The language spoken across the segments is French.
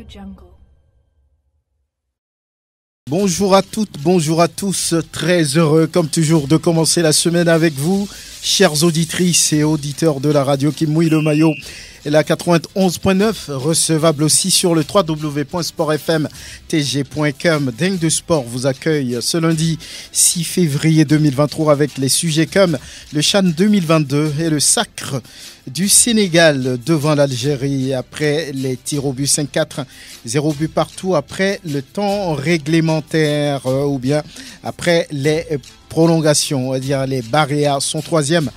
Jungle. Bonjour à toutes, bonjour à tous, très heureux comme toujours de commencer la semaine avec vous, chères auditrices et auditeurs de la radio qui mouille le maillot. Et la 91.9, recevable aussi sur le www.sportfmtg.com. Dingue de Sport vous accueille ce lundi 6 février 2023 avec les sujets comme le CHAN 2022 et le sacre du Sénégal devant l'Algérie après les tirs au but 5-4, 0 but partout après le temps réglementaire ou bien après les prolongations, on va dire les barrières, son troisième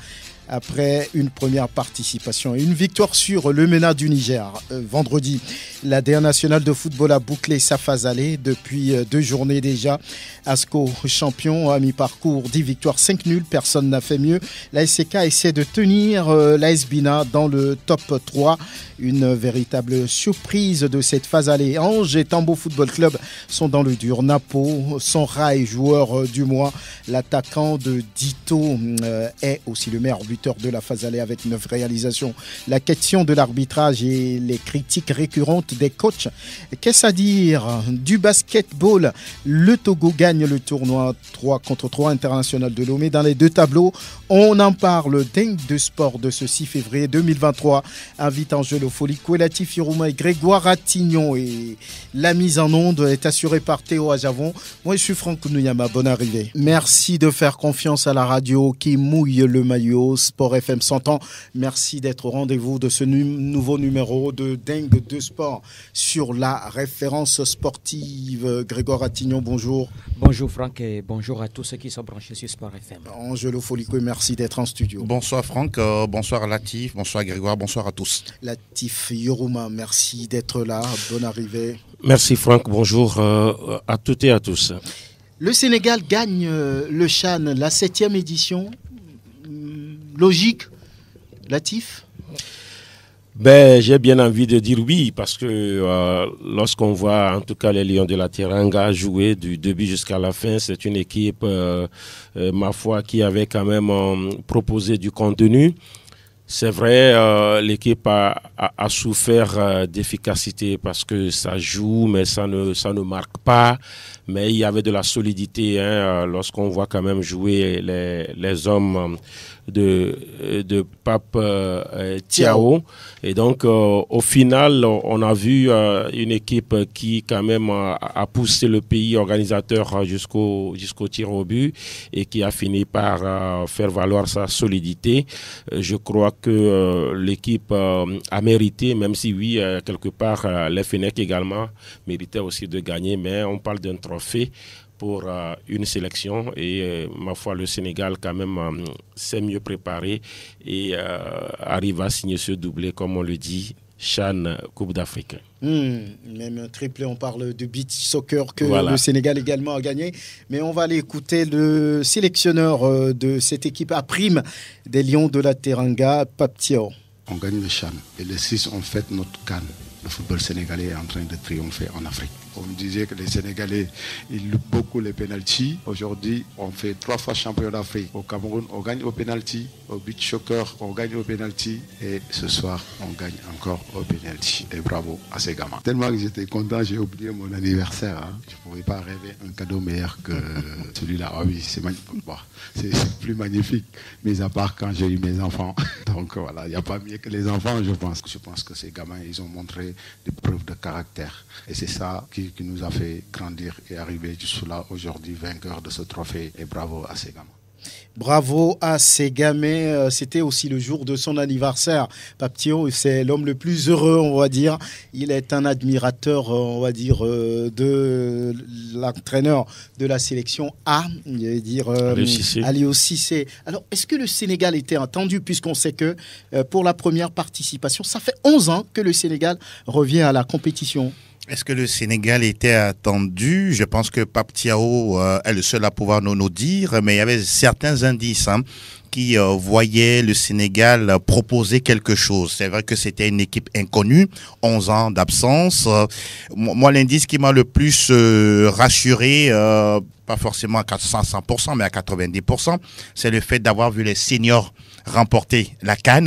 après une première participation et une victoire sur le MENA du Niger. Vendredi, la DA nationale de football a bouclé sa phase aller depuis 2 journées déjà. ASCO champion à mi-parcours, 10 victoires, 5 nuls, personne n'a fait mieux. La SCK essaie de tenir l'AS Bina dans le top 3. Une véritable surprise de cette phase aller. Ange et Tambo Football Club sont dans le dur. Napo, son rail, joueur du mois. L'attaquant de Dito est aussi le meilleur buteur de la phase aller avec 9 réalisations. La question de l'arbitrage et les critiques récurrentes des coachs. Qu'est-ce à dire du basketball? Le Togo gagne le tournoi 3-3 international de Lomé. Dans les 2 tableaux, on en parle. Dingue de Sport de ce 6 février 2023 invite en jeu le Foliko, Latif Yorouma et Grégoire Attignon. Et la mise en onde est assurée par Théo Ajavon. Moi, je suis Franck Nouyama. Bonne arrivée. Merci de faire confiance à la radio qui mouille le maillot. Sport FM 100 ans. Merci d'être au rendez-vous de ce nouveau numéro de Dingue de Sport sur la référence sportive. Grégoire Attignon, bonjour. Bonjour Franck et bonjour à tous ceux qui sont branchés sur Sport FM. Angelo Foliko, merci d'être en studio. Bonsoir Franck, bonsoir Latif, bonsoir Grégoire, bonsoir à tous. Latif Yorouma, merci d'être là, bonne arrivée. Merci Franck, bonjour à toutes et à tous. Le Sénégal gagne le CHAN, la 7e édition. Logique, Latif? J'ai bien envie de dire oui, parce que lorsqu'on voit en tout cas les Lions de la Teranga jouer du début jusqu'à la fin, c'est une équipe, ma foi, qui avait quand même proposé du contenu. C'est vrai, l'équipe a souffert d'efficacité parce que ça joue, mais ça ne marque pas. Mais il y avait de la solidité lorsqu'on voit quand même jouer les hommes de Pape Thiaw. Et donc, au final, on a vu une équipe qui quand même a poussé le pays organisateur jusqu'au tir au but et qui a fini par faire valoir sa solidité. Je crois que l'équipe a mérité, même si oui, quelque part, les Fenech également méritaient aussi de gagner, mais on parle d'un trophée pour une sélection et ma foi le Sénégal quand même s'est mieux préparé et arrive à signer ce doublé comme on le dit, CHAN Coupe d'Afrique. Même un triplé, on parle de beach soccer que le Sénégal également a gagné. Mais on va aller écouter le sélectionneur de cette équipe à prime des Lions de la Teranga, Pape Thiaw. On gagne le CHAN et les 6 ont fait notre CAN. Le football sénégalais est en train de triompher en Afrique. On me disait que les Sénégalais, ils loupent beaucoup les pénaltys. Aujourd'hui, on fait 3 fois champion d'Afrique. Au Cameroun, on gagne au pénalty. Au beach soccer, on gagne au pénalty. Et ce soir, on gagne encore au pénalty. Et bravo à ces gamins. Tellement que j'étais content, j'ai oublié mon anniversaire. Je ne pouvais pas rêver un cadeau meilleur que celui-là. Ah oui, c'est magnifique. Bon, c'est plus magnifique, mis à part quand j'ai eu mes enfants. Donc voilà, il n'y a pas mieux que les enfants, je pense. Je pense que ces gamins, ils ont montré des preuves de caractère. Et c'est ça qui nous a fait grandir et arriver jusque-là aujourd'hui, vainqueur de ce trophée. Et bravo à ces gamins. Bravo à ces gamins. C'était aussi le jour de son anniversaire. Pape Thiaw, c'est l'homme le plus heureux, on va dire. Il est un admirateur, on va dire, de l'entraîneur de la sélection A, Aliou Cissé. Alors, est-ce que le Sénégal était attendu, puisqu'on sait que pour la première participation, ça fait 11 ans que le Sénégal revient à la compétition? Est-ce que le Sénégal était attendu? Je pense que Pape Thiaw est le seul à pouvoir nous dire, mais il y avait certains indices qui voyaient le Sénégal proposer quelque chose. C'est vrai que c'était une équipe inconnue, 11 ans d'absence. Moi, l'indice qui m'a le plus rassuré, pas forcément à 100%, mais à 90%, c'est le fait d'avoir vu les seniors remporter la CAN.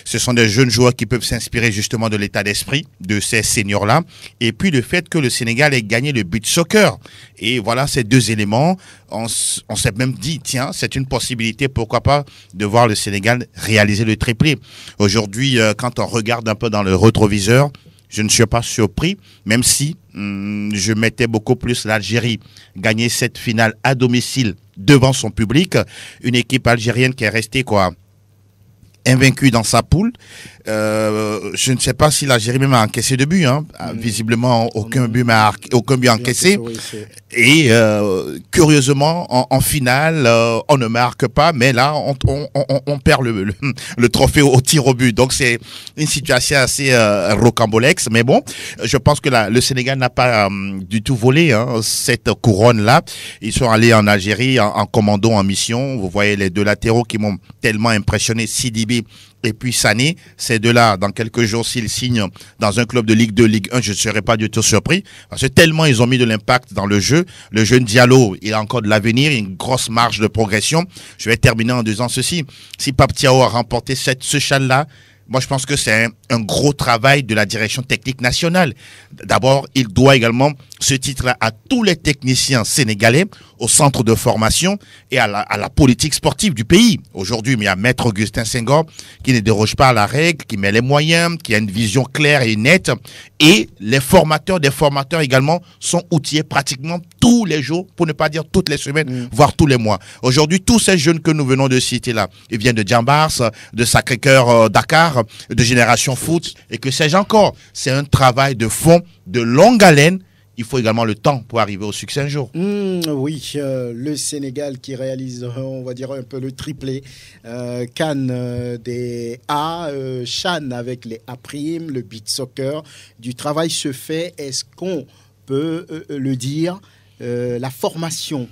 Ce sont des jeunes joueurs qui peuvent s'inspirer justement de l'état d'esprit de ces seniors-là. Et puis le fait que le Sénégal ait gagné le beach soccer. Et voilà ces deux éléments. On s'est même dit, tiens, c'est une possibilité, pourquoi pas, de voir le Sénégal réaliser le triplé. Aujourd'hui, quand on regarde un peu dans le rétroviseur, je ne suis pas surpris, même si je mettais beaucoup plus l'Algérie gagner cette finale à domicile devant son public. Une équipe algérienne qui est restée invaincue dans sa poule. Je ne sais pas si l'Algérie même a encaissé de but. Visiblement, aucun but encaissé. Et curieusement, en finale, on ne marque pas, mais là, on perd le trophée au tir au but. Donc, c'est une situation assez rocambolesque. Mais bon, je pense que le Sénégal n'a pas du tout volé cette couronne-là. Ils sont allés en Algérie en commando, en mission. Vous voyez les deux latéraux qui m'ont tellement impressionné, Sidibé et puis Sané. Ces deux-là, dans quelques jours, s'ils signent dans un club de Ligue 2, Ligue 1, je ne serais pas du tout surpris. Parce que tellement ils ont mis de l'impact dans le jeu. Le jeune Diallo, il a encore de l'avenir, une grosse marge de progression. Je vais terminer en disant ceci. Si Pape Thiaw a remporté ce CHAN-là, moi, je pense que c'est un gros travail de la direction technique nationale. D'abord, il doit également ce titre à tous les techniciens sénégalais, au centre de formation et à la politique sportive du pays. Aujourd'hui, il y a Maître Augustin Senghor qui ne déroge pas à la règle, qui met les moyens, qui a une vision claire et nette. Et les formateurs des formateurs également sont outillés pratiquement tous les jours, pour ne pas dire toutes les semaines, voire tous les mois. Aujourd'hui, tous ces jeunes que nous venons de citer là, ils viennent de Djambars, de Sacré-Cœur, Dakar, de Génération Foot, et que sais-je encore. C'est un travail de fond, de longue haleine. Il faut également le temps pour arriver au succès un jour. Oui, le Sénégal qui réalise, on va dire, un peu le triplé. CAN des A, CHAN avec les A', le beach soccer. Du travail se fait. Est-ce qu'on peut le dire, la formation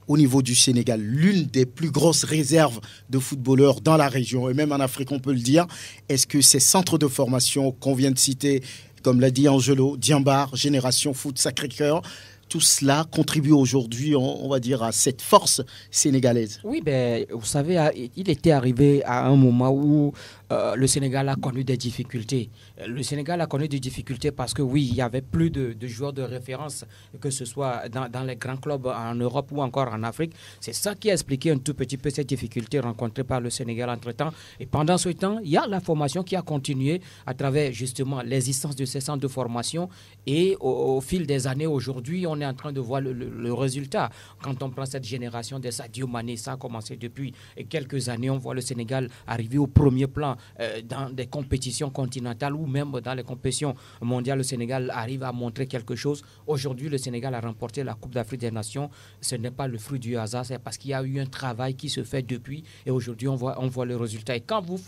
au niveau du Sénégal, l'une des plus grosses réserves de footballeurs dans la région et même en Afrique, on peut le dire. Est-ce que ces centres de formation qu'on vient de citer, comme l'a dit Angelo, Diambar, Génération Foot, Sacré-Cœur, tout cela contribue aujourd'hui, on va dire, à cette force sénégalaise? Oui, vous savez, il était arrivé à un moment où le Sénégal a connu des difficultés. Le Sénégal a connu des difficultés parce que oui, il y avait plus de joueurs de référence, que ce soit dans les grands clubs en Europe ou encore en Afrique. C'est ça qui a expliqué un tout petit peu cette difficulté rencontrée par le Sénégal entre-temps. Et pendant ce temps, il y a la formation qui a continué à travers justement l'existence de ces centres de formation. Et au fil des années, aujourd'hui, on est en train de voir le résultat. Quand on prend cette génération de Sadio Mané, ça a commencé depuis quelques années. On voit le Sénégal arriver au premier plan dans des compétitions continentales ou même dans les compétitions mondiales. Le Sénégal arrive à montrer quelque chose. Aujourd'hui, le Sénégal a remporté la Coupe d'Afrique des Nations. Ce n'est pas le fruit du hasard, c'est parce qu'il y a eu un travail qui se fait depuis. Et aujourd'hui, on voit le résultat. Et quand vous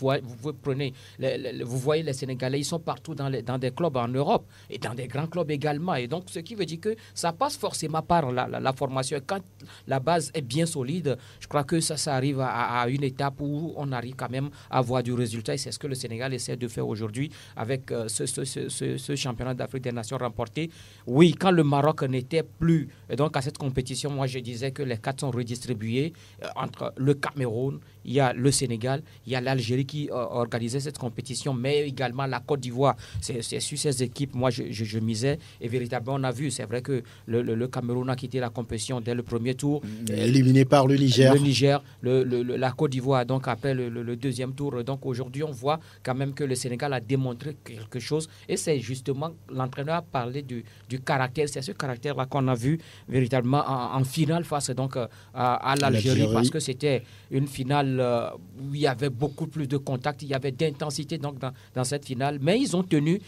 prenez, vous voyez les Sénégalais, ils sont partout dans des clubs en Europe et dans des grands clubs également. Et donc, ce qui veut dire que ça passe forcément par la formation. Et quand la base est bien solide, je crois que ça arrive à une étape où on arrive quand même à avoir du résultat. Et c'est ce que le Sénégal essaie de faire aujourd'hui avec ce championnat d'Afrique des Nations remporté. Oui, quand le Maroc n'était plus donc à cette compétition, moi je disais que les quatre sont redistribués entre le Cameroun, il y a le Sénégal, il y a l'Algérie qui organisait cette compétition, mais également la Côte d'Ivoire. C'est sur ces équipes, moi je misais et véritablement on a vu, c'est vrai que le Cameroun a quitté la compétition dès le premier tour. Éliminé par le Niger. Le Niger, la Côte d'Ivoire, donc après le deuxième tour. Donc aujourd'hui, on voit quand même que le Sénégal a démontré quelque chose. Et c'est justement, l'entraîneur a parlé du caractère. C'est ce caractère-là qu'on a vu véritablement en finale face donc, à l'Algérie. Parce que c'était une finale où il y avait beaucoup plus de contacts, il y avait d'intensité donc, dans cette finale. Mais ils ont tenu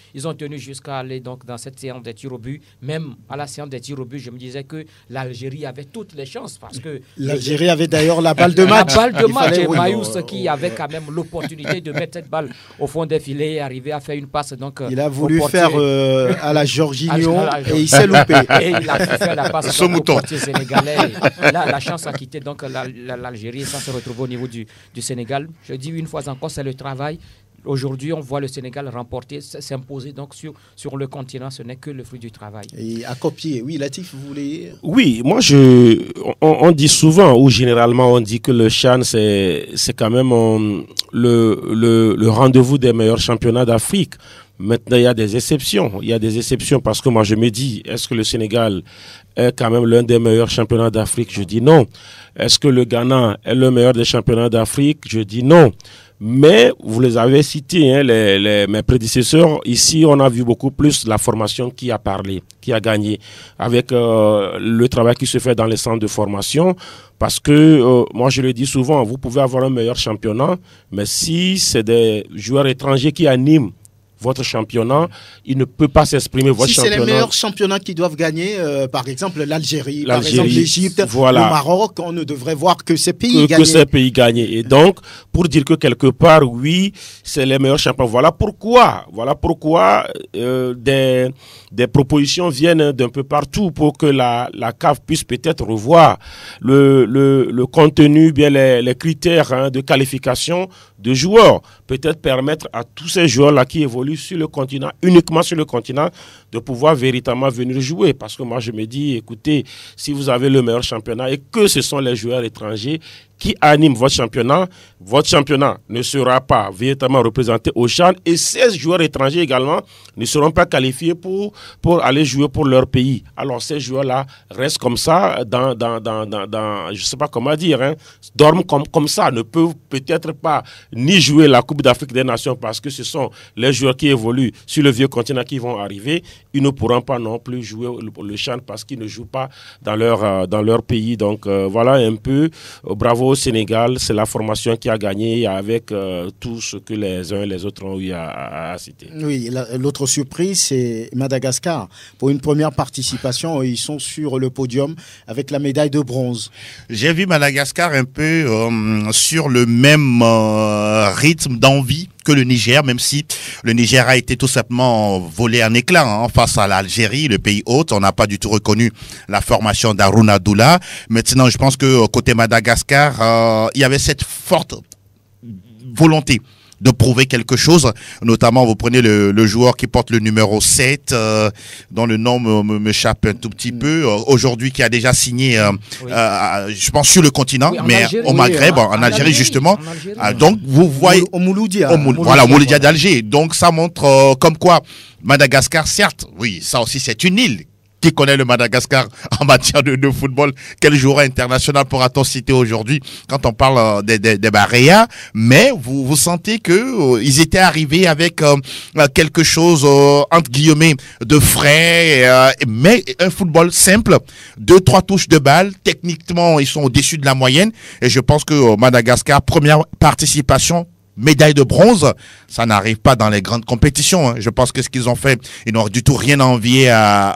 jusqu'à aller donc, dans cette séance des tirs au but. Même à la séance des tirs au but, je me disais que l'Algérie avait toutes les chances. Parce que l'Algérie avait d'ailleurs la balle de match. La balle de match. Et Maïus qui avait quand même l'opportunité de mettre cette balle au fond des filets et arriver à faire une passe. Donc, il a voulu faire à la Jorginho et il s'est loupé. Et il a pu faire la passe au portier sénégalais. Là, la chance a quitté donc l'Algérie sans se retrouver au niveau du Sénégal. Je dis une fois encore, c'est le travail. Aujourd'hui, on voit le Sénégal remporter, s'imposer donc sur le continent. Ce n'est que le fruit du travail. Et à copier. Oui, Latif, vous voulez... Oui, moi, on dit souvent, ou généralement, on dit que le CHAN, c'est quand même le rendez-vous des meilleurs championnats d'Afrique. Maintenant, il y a des exceptions. Il y a des exceptions parce que moi, je me dis, est-ce que le Sénégal est quand même l'un des meilleurs championnats d'Afrique? Je dis non. Est-ce que le Ghana est le meilleur des championnats d'Afrique? Je dis non. Mais vous les avez cités, hein, mes prédécesseurs. Ici, on a vu beaucoup plus la formation qui a parlé, qui a gagné, avec le travail qui se fait dans les centres de formation. Parce que, moi, je le dis souvent, vous pouvez avoir un meilleur championnat, mais si c'est des joueurs étrangers qui animent votre championnat, il ne peut pas s'exprimer. Votre si championnat. C'est les meilleurs championnats qui doivent gagner, par exemple l'Algérie, par exemple l'Égypte, voilà. Le Maroc, on ne devrait voir que ces pays gagner. Que ces pays gagner. Et donc, pour dire que quelque part, oui, c'est les meilleurs champions. Voilà pourquoi des propositions viennent d'un peu partout pour que la CAF puisse peut-être revoir le contenu, bien les critères, hein, de qualification de joueurs. Peut-être permettre à tous ces joueurs-là qui évoluent sur le continent, uniquement sur le continent, de pouvoir véritablement venir jouer. Parce que moi, je me dis, écoutez, si vous avez le meilleur championnat et que ce sont les joueurs étrangers qui animent votre championnat ne sera pas véritablement représenté au CHAN et 16 joueurs étrangers également ne seront pas qualifiés pour aller jouer pour leur pays. Alors ces joueurs-là restent comme ça, je ne sais pas comment dire, hein, dorment comme ça, ne peuvent peut-être pas ni jouer la Coupe d'Afrique des Nations parce que ce sont les joueurs qui évoluent sur le vieux continent qui vont arriver. Ils ne pourront pas non plus jouer le CHAN parce qu'ils ne jouent pas dans leur pays. Donc voilà un peu, bravo au Sénégal, c'est la formation qui a gagné avec tout ce que les uns et les autres ont eu à citer. Oui, l'autre surprise, c'est Madagascar. Pour une première participation, ils sont sur le podium avec la médaille de bronze. J'ai vu Madagascar un peu sur le même rythme d'envie que le Niger, même si le Niger a été tout simplement volé en éclats, hein, face à l'Algérie, le pays hôte. On n'a pas du tout reconnu la formation d'Harouna Doula. Maintenant, je pense que côté Madagascar, il y avait cette forte volonté de prouver quelque chose, notamment vous prenez le joueur qui porte le numéro 7, dont le nom m'échappe un tout petit peu, aujourd'hui qui a déjà signé, je pense sur le continent, oui, mais Algérie, au Maghreb, en Algérie justement. Donc vous voyez, au Mouloudia. Voilà, au Mouloudia d'Alger. Donc ça montre comme quoi Madagascar, certes, oui, ça aussi c'est une île. Qui connaît le Madagascar en matière de football? Quel joueur international pourra-t-on citer aujourd'hui quand on parle des Baréas? Mais vous sentez que ils étaient arrivés avec quelque chose entre guillemets de frais, mais un football simple, 2-3 touches de balle. Techniquement, ils sont au-dessus de la moyenne. Et je pense que Madagascar, première participation, médaille de bronze, ça n'arrive pas dans les grandes compétitions, hein. Je pense que ce qu'ils ont fait, ils n'ont du tout rien à envier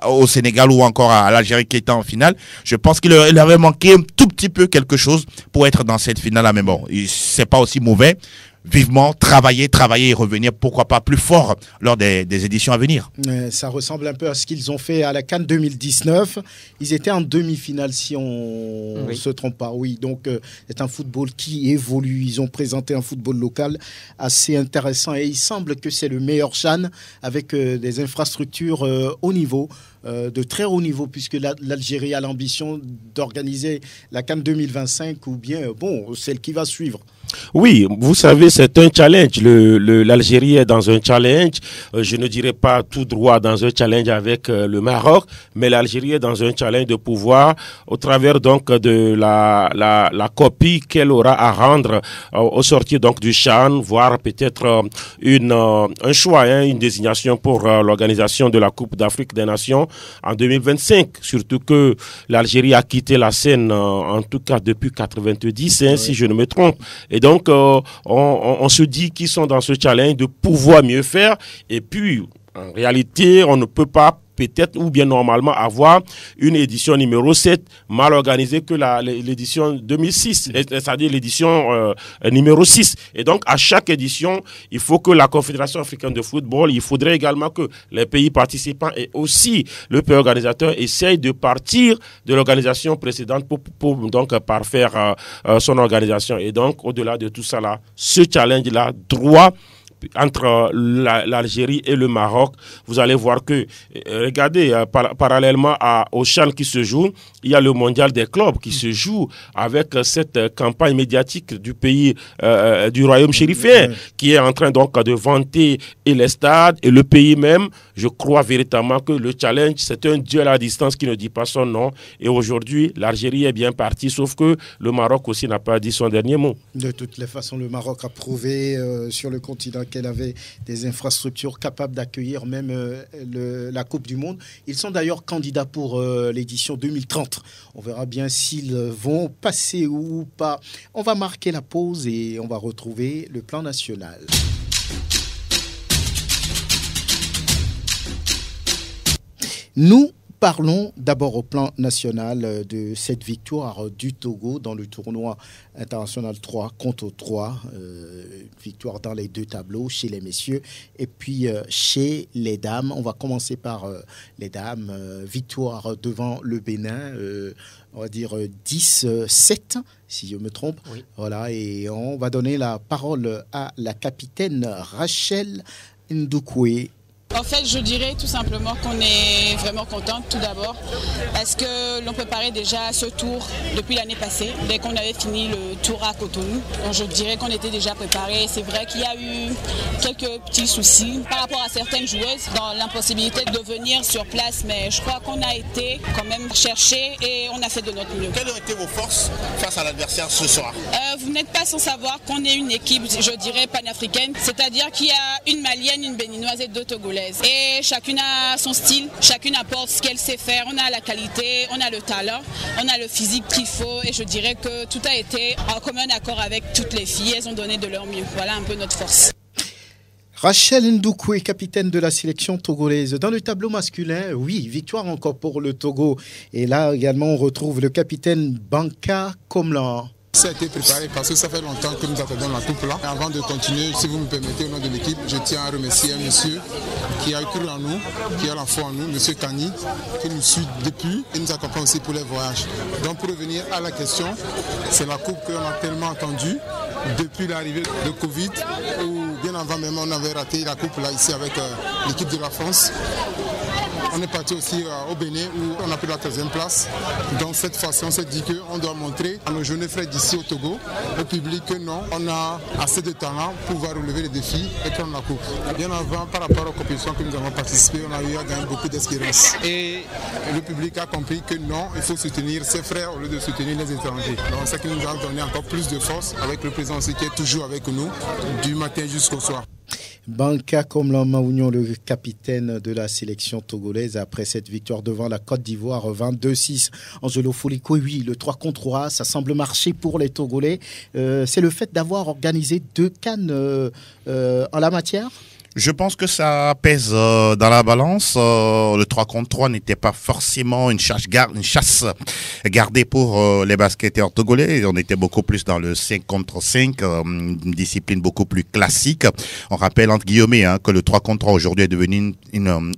au Sénégal ou encore à l'Algérie qui était en finale. Je pense qu'il leur avait manqué un tout petit peu quelque chose pour être dans cette finale-là. Mais bon, c'est pas aussi mauvais. Vivement travailler et revenir, pourquoi pas plus fort lors des éditions à venir. Ça ressemble un peu à ce qu'ils ont fait à la CAN 2019. Ils étaient en demi-finale, si on ne se trompe pas. Oui, donc c'est un football qui évolue. Ils ont présenté un football local assez intéressant et il semble que c'est le meilleur CHAN avec des infrastructures haut niveau. De très haut niveau, puisque l'Algérie a l'ambition d'organiser la CAN 2025 ou bien, celle qui va suivre. Oui, vous savez, c'est un challenge. L'Algérie est dans un challenge. Je ne dirais pas tout droit dans un challenge avec le Maroc, mais l'Algérie est dans un challenge de pouvoir, au travers donc de la copie qu'elle aura à rendre au sortir donc du CHAN, voire peut-être un choix, hein, une désignation pour l'organisation de la Coupe d'Afrique des Nations en 2025. Surtout que l'Algérie a quitté la scène, en tout cas depuis 90, hein, si je ne me trompe. Et donc, on se dit qu'ils sont dans ce challenge de pouvoir mieux faire. Et puis, en réalité, on ne peut pas peut-être ou bien normalement avoir une édition numéro 7 mal organisée que l'édition 2006, c'est-à-dire l'édition numéro 6. Et donc, à chaque édition, il faut que la Confédération africaine de football, il faudrait également que les pays participants et aussi le pays organisateur essayent de partir de l'organisation précédente pour donc parfaire son organisation. Et donc, au-delà de tout ça, là, ce challenge-là doit entre l'Algérie et le Maroc, vous allez voir que, regardez, parallèlement au CHAN qui se joue, il y a le mondial des clubs qui se joue avec cette campagne médiatique du pays, du royaume chérifien, qui est en train donc de vanter et les stades et le pays même. Je crois véritablement que le challenge, c'est un duel à distance qui ne dit pas son nom. Et aujourd'hui, l'Algérie est bien partie, sauf que le Maroc aussi n'a pas dit son dernier mot. De toutes les façons, le Maroc a prouvé sur le continent qu'elle avait des infrastructures capables d'accueillir même la Coupe du Monde. Ils sont d'ailleurs candidats pour l'édition 2030. On verra bien s'ils vont passer ou pas. On va marquer la pause et on va retrouver le plan national. Nous parlons d'abord au plan national de cette victoire du Togo dans le tournoi international 3 contre 3. Victoire dans les deux tableaux, chez les messieurs et puis chez les dames. On va commencer par les dames. Victoire devant le Bénin, on va dire 10-7, si je me trompe. Oui. Voilà, et on va donner la parole à la capitaine Rachel Ndoukoue. En fait, je dirais tout simplement qu'on est vraiment contente tout d'abord parce que l'on préparait déjà ce tour depuis l'année passée, dès qu'on avait fini le tour à Cotonou. Donc je dirais qu'on était déjà préparé. C'est vrai qu'il y a eu quelques petits soucis par rapport à certaines joueuses dans l'impossibilité de venir sur place, mais je crois qu'on a été quand même chercher et on a fait de notre mieux. Quelles ont été vos forces face à l'adversaire ce soir? Vous n'êtes pas sans savoir qu'on est une équipe, je dirais, panafricaine, c'est-à-dire qu'il y a une Malienne, une Béninoise et deux Togolaises. Et chacune a son style, chacune apporte ce qu'elle sait faire. On a la qualité, on a le talent, on a le physique qu'il faut. Et je dirais que tout a été en commun accord avec toutes les filles. Elles ont donné de leur mieux. Voilà un peu notre force. Rachel Ndoukoue, capitaine de la sélection togolaise. Dans le tableau masculin, oui, victoire encore pour le Togo. Et là également, on retrouve le capitaine Banka Komlan. Ça a été préparé parce que ça fait longtemps que nous attendons la coupe là. Et avant de continuer, si vous me permettez, au nom de l'équipe, je tiens à remercier un monsieur qui a cru en nous, qui a la foi en nous, monsieur Kani, qui nous suit depuis et nous accompagne aussi pour les voyages. Donc pour revenir à la question, c'est la coupe qu'on a tellement attendue depuis l'arrivée de Covid, où bien avant même on avait raté la coupe là ici avec l'équipe de la France. On est parti aussi au Bénin où on a pris la 13e place. Donc cette fois-ci, on s'est dit qu'on doit montrer à nos jeunes frères d'ici au Togo, au public, que non, on a assez de talent pour pouvoir relever les défis et prendre la coupe. Bien avant, par rapport aux compétitions que nous avons participé, on a eu à gagner beaucoup d'espérance. Et le public a compris que non, il faut soutenir ses frères au lieu de soutenir les étrangers. Donc c'est ce qui nous a donné encore plus de force avec le président aussi qui est toujours avec nous du matin jusqu'au soir. Banka Komlan Maounion, le capitaine de la sélection togolaise, après cette victoire devant la Côte d'Ivoire 22-6. Angelo Foliko, oui, le 3 contre 3, ça semble marcher pour les Togolais. C'est le fait d'avoir organisé 2 CAN en la matière? Je pense que ça pèse dans la balance. Le 3 contre 3 n'était pas forcément une chasse gardée pour les basketteurs togolais. On était beaucoup plus dans le 5 contre 5, une discipline beaucoup plus classique. On rappelle entre guillemets que le 3 contre 3 aujourd'hui est devenu une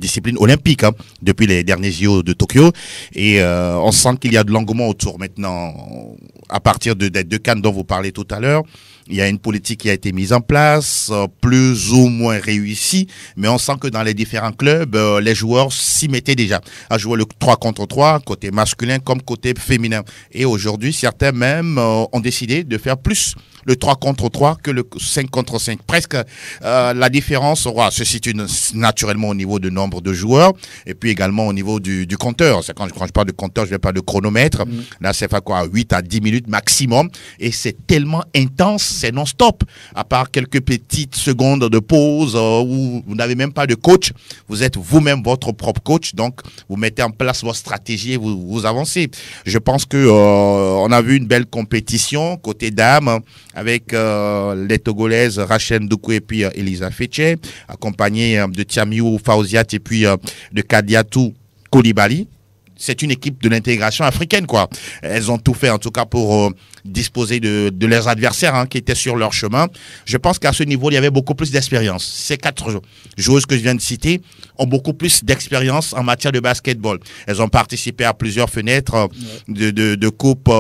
discipline olympique depuis les derniers JO de Tokyo. Et on sent qu'il y a de l'engouement autour maintenant. À partir des 2 CAN dont vous parlez tout à l'heure, il y a une politique qui a été mise en place, plus ou moins réussie, mais on sent que dans les différents clubs, les joueurs s'y mettaient déjà à jouer le 3 contre 3, côté masculin comme côté féminin. Et aujourd'hui, certains même ont décidé de faire plus le 3 contre 3 que le 5 contre 5. Presque la différence se situe naturellement au niveau du nombre de joueurs et puis également au niveau du compteur. C'est quand je parle de compteur, je vais pas de chronomètre. Là, c'est fait quoi, 8 à 10 minutes maximum. Et c'est tellement intense, c'est non-stop. À part quelques petites secondes de pause où vous n'avez même pas de coach. Vous êtes vous-même votre propre coach. Donc, vous mettez en place votre stratégie et vous avancez. Je pense que on a vu une belle compétition côté dames, avec les Togolaises Rachel Ndoukoue et puis Elisa Feche, accompagnée de Tiamiou Fauziat et puis de Kadiatou Koulibaly. c'est une équipe de l'intégration africaine, quoi. Elles ont tout fait, en tout cas, pour disposer de leurs adversaires qui étaient sur leur chemin. Je pense qu'à ce niveau, il y avait beaucoup plus d'expérience. Ces 4 joueuses que je viens de citer ont beaucoup plus d'expérience en matière de basketball. Elles ont participé à plusieurs fenêtres de coupes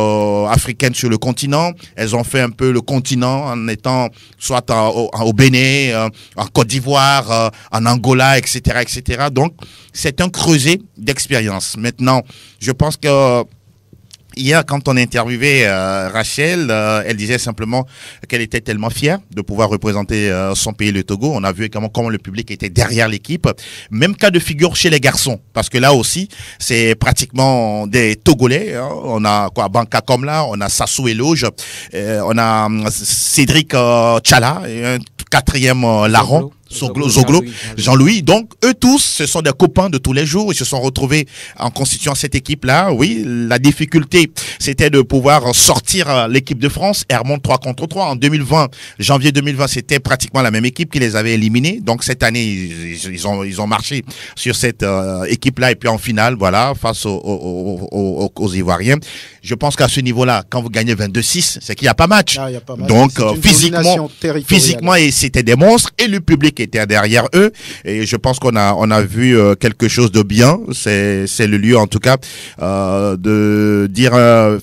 africaines sur le continent. Elles ont fait un peu le continent en étant soit au Bénin, en Côte d'Ivoire, en Angola, etc., etc. Donc, c'est un creuset d'expérience. Maintenant, je pense que hier, quand on interviewait Rachel, elle disait simplement qu'elle était tellement fière de pouvoir représenter son pays, le Togo. On a vu comment le public était derrière l'équipe. Même cas de figure chez les garçons, parce que là aussi, c'est pratiquement des Togolais. On a Banka Komla, on a Sassou Eloge, on a Cédric Tchala, et un 4e larron. Zoglo, Jean-Louis. Donc, eux tous, ce sont des copains de tous les jours. Ils se sont retrouvés en constituant cette équipe-là. Oui, la difficulté, c'était de pouvoir sortir l'équipe de France. Elle remonte 3 contre 3. En 2020, janvier 2020, c'était pratiquement la même équipe qui les avait éliminés. Donc, cette année, ils ont marché sur cette équipe-là. Et puis, en finale, voilà, face aux Ivoiriens. Je pense qu'à ce niveau-là, quand vous gagnez 22-6, c'est qu'il n'y a pas match. Ah, y a pas match. Donc, physiquement, et c'était des monstres. Et le public était derrière eux, et je pense qu'on a vu quelque chose de bien. C'est le lieu, en tout cas, de dire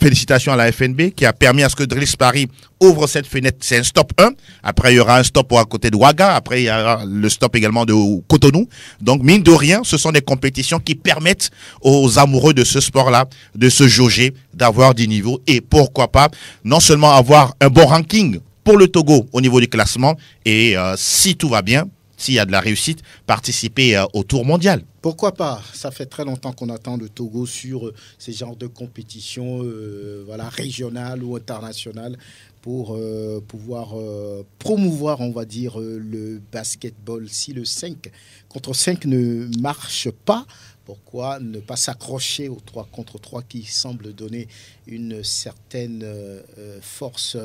félicitations à la FNB qui a permis à ce que Driss Paris ouvre cette fenêtre. C'est un stop 1. Après, il y aura un stop à côté de Ouaga. Après, il y aura le stop également de Cotonou. Donc, mine de rien, ce sont des compétitions qui permettent aux amoureux de ce sport-là de se jauger, d'avoir du niveau, et pourquoi pas, non seulement avoir un bon ranking pour le Togo au niveau du classement, et si tout va bien, s'il y a de la réussite, participer au Tour mondial. Pourquoi pas? Ça fait très longtemps qu'on attend le Togo sur ces genres de compétitions régionales ou internationales pour pouvoir promouvoir, on va dire, le basketball. Si le 5 contre 5 ne marche pas, pourquoi ne pas s'accrocher au 3 contre 3 qui semble donner une certaine force,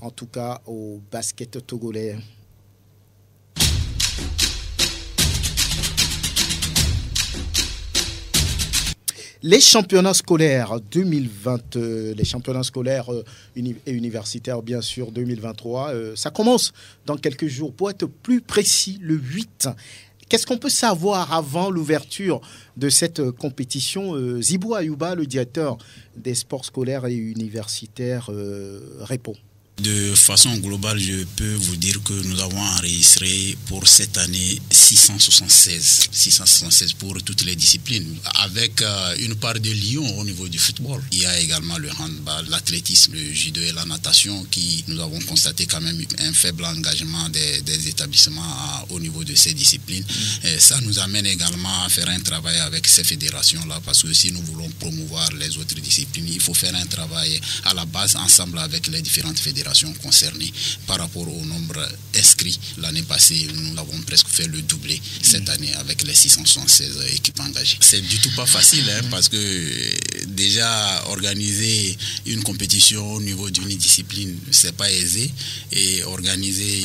en tout cas au basket togolais? Les championnats scolaires 2020, les championnats scolaires et universitaires, bien sûr, 2023, ça commence dans quelques jours. Pour être plus précis, le 8. Qu'est-ce qu'on peut savoir avant l'ouverture de cette compétition? Zibou Ayouba, le directeur des sports scolaires et universitaires, répond. De façon globale, je peux vous dire que nous avons enregistré pour cette année 676 pour toutes les disciplines, avec une part de Lyon au niveau du football. Il y a également le handball, l'athlétisme, le judo et la natation qui, nous avons constaté quand même un faible engagement des établissements au niveau de ces disciplines. Et ça nous amène également à faire un travail avec ces fédérations-là, parce que si nous voulons promouvoir les autres disciplines, il faut faire un travail à la base ensemble avec les différentes fédérations concernées. Par rapport au nombre inscrits l'année passée, nous avons presque fait le doublé cette année avec les 676 équipes engagées. C'est du tout pas facile, parce que déjà organiser une compétition au niveau d'une discipline, c'est pas aisé, et organiser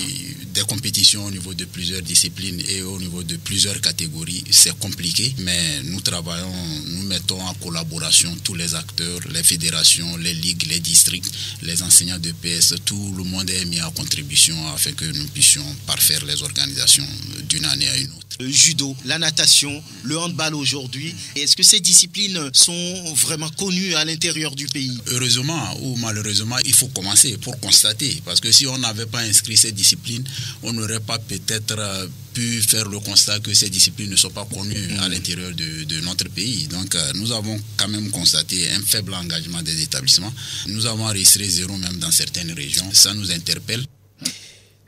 des compétitions au niveau de plusieurs disciplines et au niveau de plusieurs catégories, c'est compliqué, mais nous travaillons, nous mettons en collaboration tous les acteurs, les fédérations, les ligues, les districts, les enseignants de PS, tout le monde est mis en contribution afin que nous puissions parfaire les organisations d'une année à une autre. Le judo, la natation, le handball aujourd'hui, est-ce que ces disciplines sont vraiment connues à l'intérieur du pays? Heureusement ou malheureusement, il faut commencer pour constater, parce que si on n'avait pas inscrit ces disciplines, on n'aurait pas peut-être pu faire le constat que ces disciplines ne sont pas connues à l'intérieur de notre pays. Donc nous avons quand même constaté un faible engagement des établissements. Nous avons enregistré 0 même dans certaines régions. Ça nous interpelle.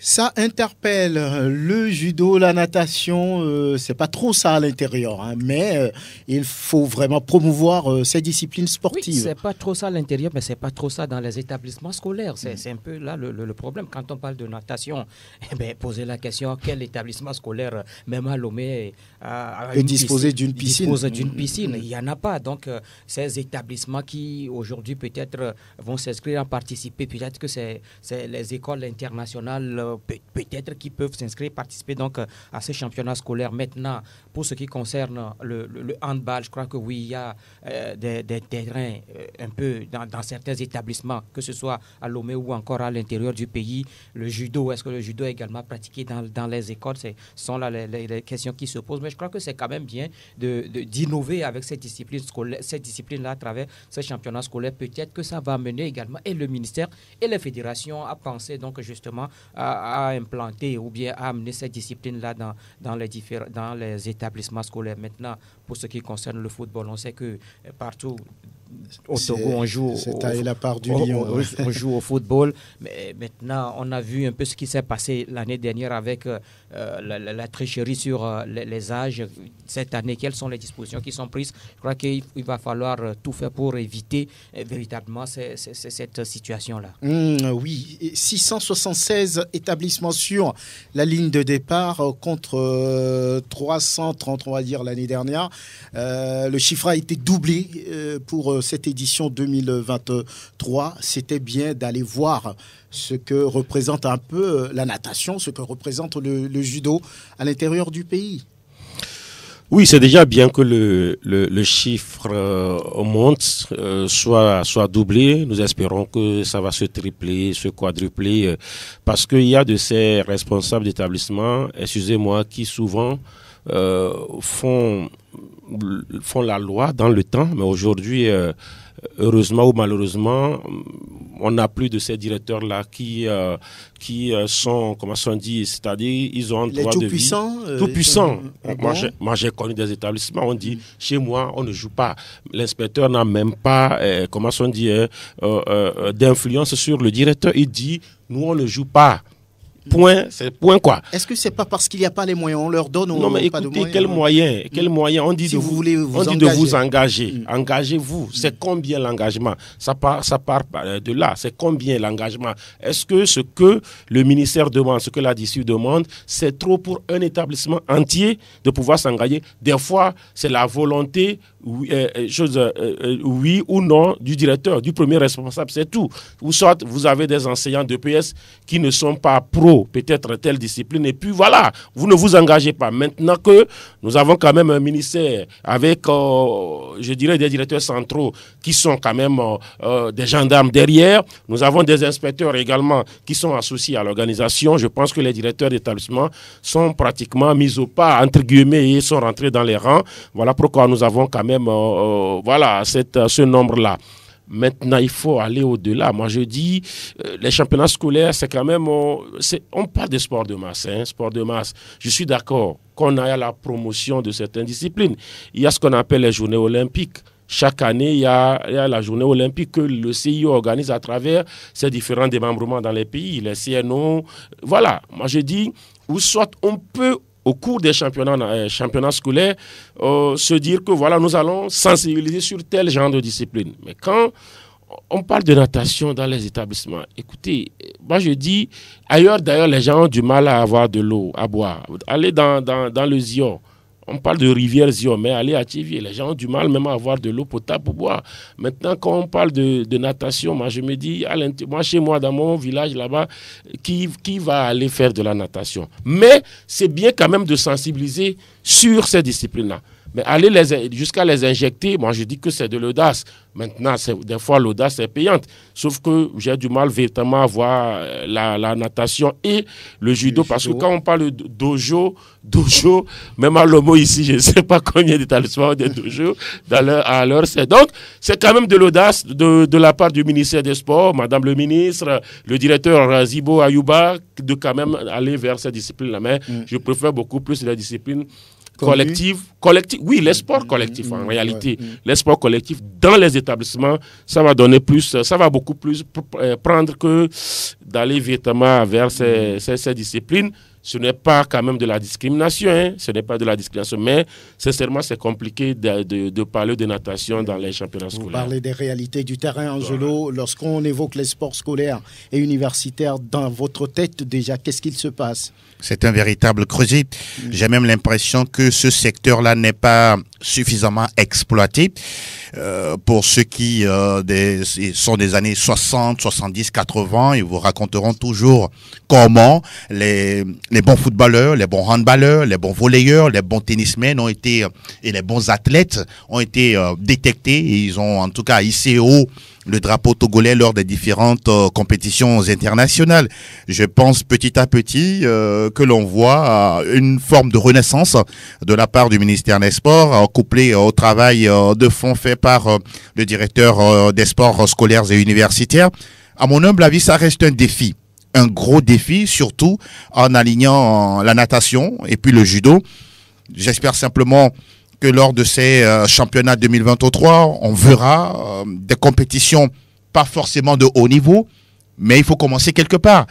Ça interpelle. Le judo, la natation, c'est pas trop ça à l'intérieur, mais il faut vraiment promouvoir ces disciplines sportives. Oui, c'est pas trop ça à l'intérieur, mais c'est pas trop ça dans les établissements scolaires. C'est un peu là le problème. Quand on parle de natation, poser la question, quel établissement scolaire, même à Lomé, peut disposer d'une piscine. Il n'y en a pas. Donc, ces établissements qui, aujourd'hui, peut-être vont s'inscrire à participer, peut-être que c'est les écoles internationales peut-être qui peuvent s'inscrire, participer donc à ces championnats scolaires. Maintenant, pour ce qui concerne le handball, je crois que oui, il y a des terrains un peu dans certains établissements, que ce soit à Lomé ou encore à l'intérieur du pays. Le judo, est-ce que le judo est également pratiqué dans les écoles? Ce sont là les questions qui se posent. Mais je crois que c'est quand même bien d'innover avec cette discipline-là à travers ces championnats scolaires. Peut-être que ça va amener également et le ministère et les fédérations à penser donc justement à implanter ou bien à amener cette discipline-là dans les établissements scolaires. Maintenant, pour ce qui concerne le football, on sait que partout au Togo, on joue on joue au football. Mais maintenant, on a vu un peu ce qui s'est passé l'année dernière avec la tricherie sur les âges. Cette année, quelles sont les dispositions qui sont prises? Je crois qu'il va falloir tout faire pour éviter véritablement cette situation-là. Oui, 676 établissements sur la ligne de départ contre 330, on va dire, l'année dernière. Le chiffre a été doublé pour cette édition 2023. C'était bien d'aller voir ce que représente un peu la natation, ce que représente le judo à l'intérieur du pays. Oui, c'est déjà bien que le chiffre monte, soit doublé. Nous espérons que ça va se tripler, se quadrupler, parce qu'il y a de ces responsables d'établissement, excusez-moi, qui souvent font la loi dans le temps, mais aujourd'hui, heureusement ou malheureusement, on n'a plus de ces directeurs-là qui sont, comment on dit, c'est-à-dire ils ont un droit de vie. Tout puissants. Moi, j'ai connu des établissements, on dit, chez moi, on ne joue pas. L'inspecteur n'a même pas, comment on dit, d'influence sur le directeur. Il dit, nous, on ne joue pas. Point, c'est point quoi. Est-ce que c'est pas parce qu'il n'y a pas les moyens, on leur donne ou non mais pas écoutez, de moyens? quel moyen on dit si de vous voulez on dit de vous engager. Engagez-vous. C'est combien l'engagement? Ça part de là. C'est combien l'engagement? Est-ce que ce que le ministère demande, ce que la DICU demande, c'est trop pour un établissement entier de pouvoir s'engager? Des fois, c'est la volonté, oui ou non du directeur, du premier responsable, c'est tout. Ou soit vous avez des enseignants d'EPS qui ne sont pas pros, peut-être telle discipline, et puis voilà, vous ne vous engagez pas. Maintenant que nous avons quand même un ministère avec, je dirais, des directeurs centraux qui sont quand même des gendarmes derrière, nous avons des inspecteurs également qui sont associés à l'organisation. Je pense que les directeurs d'établissement sont pratiquement mis au pas, entre guillemets, et sont rentrés dans les rangs. Voilà pourquoi nous avons quand même ce nombre-là. Maintenant, il faut aller au-delà. Moi, je dis, les championnats scolaires, c'est quand même... on parle de sport de masse, sport de masse. Je suis d'accord qu'on aille à la promotion de certaines disciplines. Il y a ce qu'on appelle les journées olympiques. Chaque année, il y a la journée olympique que le CIO organise à travers ses différents démembrements dans les pays, les CNO. Voilà, moi, je dis, ou soit on peut... au cours des championnats scolaires, se dire que voilà, nous allons sensibiliser sur tel genre de discipline. Mais quand on parle de natation dans les établissements, écoutez, moi je dis, ailleurs d'ailleurs, les gens ont du mal à avoir de l'eau à boire. Allez dans le Zion. On parle de rivière Zion, mais allez à Thiviers, les gens ont du mal même à avoir de l'eau potable pour boire. Maintenant, quand on parle de natation, moi je me dis, moi chez moi, dans mon village là-bas, qui va aller faire de la natation? Mais c'est bien quand même de sensibiliser sur ces disciplines-là. Mais aller jusqu'à les injecter, moi je dis que c'est de l'audace. Maintenant, des fois l'audace est payante. Sauf que j'ai du mal véritablement à voir la natation et le judo. Parce que quand on parle de dojo, même à Lomo ici, je ne sais pas combien d'établissements ont des dojos à l'heure. Donc, c'est quand même de l'audace de la part du ministère des Sports, Madame le ministre, le directeur Zibo Ayouba, de quand même aller vers cette discipline-là. Mais je préfère beaucoup plus la discipline collectif, oui, les sports collectifs en réalité. Les sports collectifs dans les établissements, ça va donner plus, ça va beaucoup plus prendre que d'aller véritablement vers ces disciplines. Ce n'est pas quand même de la discrimination, ce n'est pas de la discrimination, mais sincèrement, c'est compliqué de parler de natation dans les championnats scolaires. Vous parlez des réalités du terrain, Angelo. Lorsqu'on évoque les sports scolaires et universitaires, dans votre tête déjà, qu'est-ce qu'il se passe? C'est un véritable creuset. J'ai même l'impression que ce secteur-là n'est pas suffisamment exploité. Pour ceux qui sont des années 60, 70, 80, ils vous raconteront toujours comment les bons footballeurs, les bons handballeurs, les bons volleyeurs, les bons tennismen ont été, et les bons athlètes ont été détectés, et ils ont en tout cas hissé haut le drapeau togolais lors des différentes compétitions internationales. Je pense petit à petit que l'on voit une forme de renaissance de la part du ministère des Sports, couplée au travail de fond fait par le directeur des sports scolaires et universitaires. À mon humble avis, ça reste un défi. Un gros défi, surtout en alignant la natation et puis le judo. J'espère simplement que lors de ces championnats 2023, on verra des compétitions pas forcément de haut niveau, mais il faut commencer quelque part.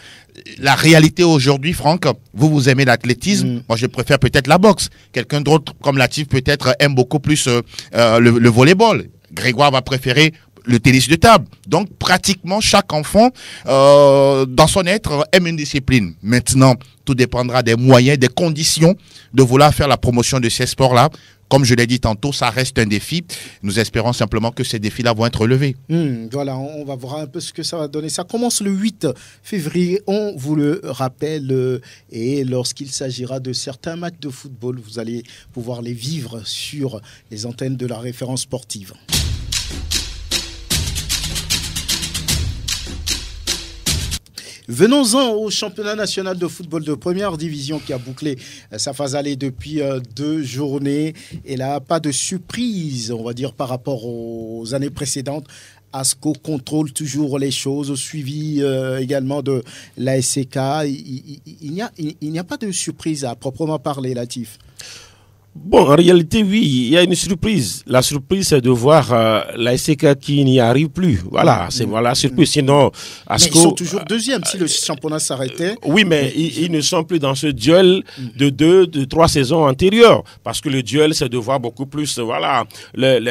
La réalité aujourd'hui, Franck, vous aimez l'athlétisme, moi je préfère peut-être la boxe. Quelqu'un d'autre comme Latif peut-être aime beaucoup plus le volleyball. Grégoire va préférer le tennis de table. Donc pratiquement chaque enfant dans son être aime une discipline. Maintenant, tout dépendra des moyens, des conditions de vouloir faire la promotion de ces sports-là. Comme je l'ai dit tantôt, ça reste un défi. Nous espérons simplement que ces défis-là vont être relevés. Voilà, on va voir un peu ce que ça va donner. Ça commence le 8 février, on vous le rappelle. Et lorsqu'il s'agira de certains matchs de football, vous allez pouvoir les vivre sur les antennes de la référence sportive. Venons-en au championnat national de football de première division qui a bouclé sa phase aller depuis 2 journées. Et là, pas de surprise, on va dire, par rapport aux années précédentes. ASCO contrôle toujours les choses, suivi également de la SCK. Il n'y a pas de surprise à proprement parler, Latif. Bon, en réalité, oui, il y a une surprise. La surprise, c'est de voir la SCK qui n'y arrive plus. Voilà, c'est la surprise. Sinon, ASCO, mais ils sont toujours deuxième si le championnat s'arrêtait. Oui, mais ils ne sont plus dans ce duel de 3 saisons antérieures. Parce que le duel, c'est de voir beaucoup plus, voilà, la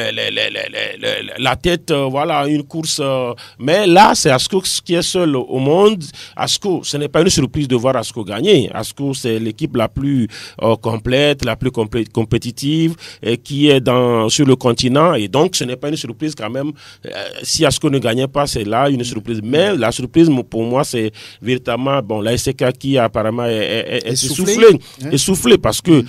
tête, voilà, une course. Mais là, c'est ASCO qui est seul au monde. ASCO, ce n'est pas une surprise de voir ASCO gagner. ASCO, c'est l'équipe la plus complète, la plus compétitive qui est sur le continent, et donc ce n'est pas une surprise quand même. Si ASCO ne gagnait pas, c'est là une surprise, mais la surprise pour moi c'est véritablement la SCK qui apparemment est essoufflée parce que